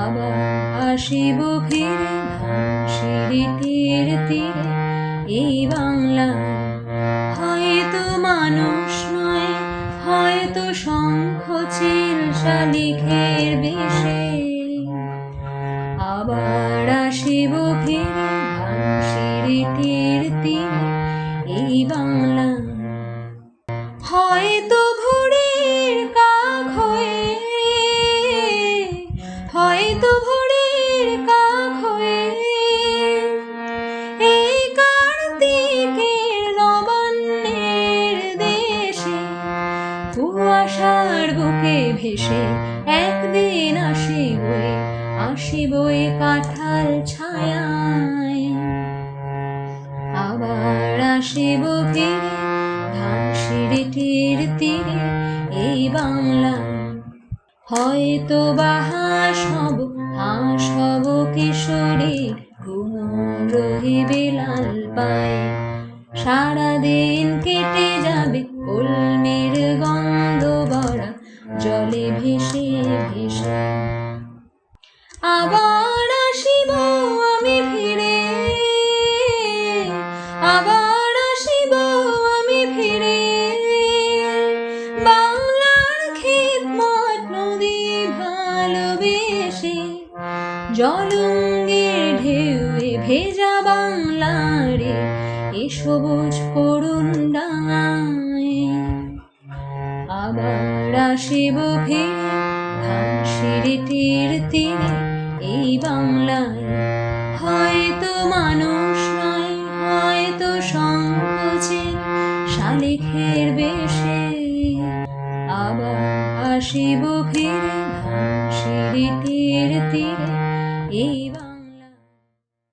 আবার আসিব ফিরে ধানসিঁড়িটির তীরে এই বাংলায়। হয়তো মানুষ নয়, হয়তো শঙ্খ চিল শালিখের বেশে, আবার আসিব ফিরে ধানসিঁড়িটির তীরে এই বাংলায়। হয়তো ভোরের কাক হয়ে, হয়তো ভোরের কাক হয়ে এই কার্তিকের নবান্নের দেশে কুয়াশার বুকে ভেসে একদিন আসিবই, আসিবই কাঁঠাল ছায়ায়। আবার আসিব ফিরে ধানসিঁড়িটির তীরে এই বাংলায়। হয়তো বা হাঁস হব কিশোরী, ঘুমো রহিবে লাল পায়। সারাদিন কেটে যাবে কলমের গন্ধ ভরা জলে ভেসে ভেসে। আবার আসিব আমি ফিরে, আবার আসিব আমি ফিরে বাংলার খেতমত নদী ভালোবেসে। জলঙ্গের ঢেউয়ে ভেজা বাংলারে এ সবুজ করুণ ডাঙায়। আবার আসিব ফিরে ধানসিঁড়িটির তীরে এই বাংলায়। হয়তো মানুষ নয়, হয়তো শঙ্খ চিল শালিখের বেশে, আবার আসিব ফিরে ধানসিঁড়িটির তীরে এই বাংলায়।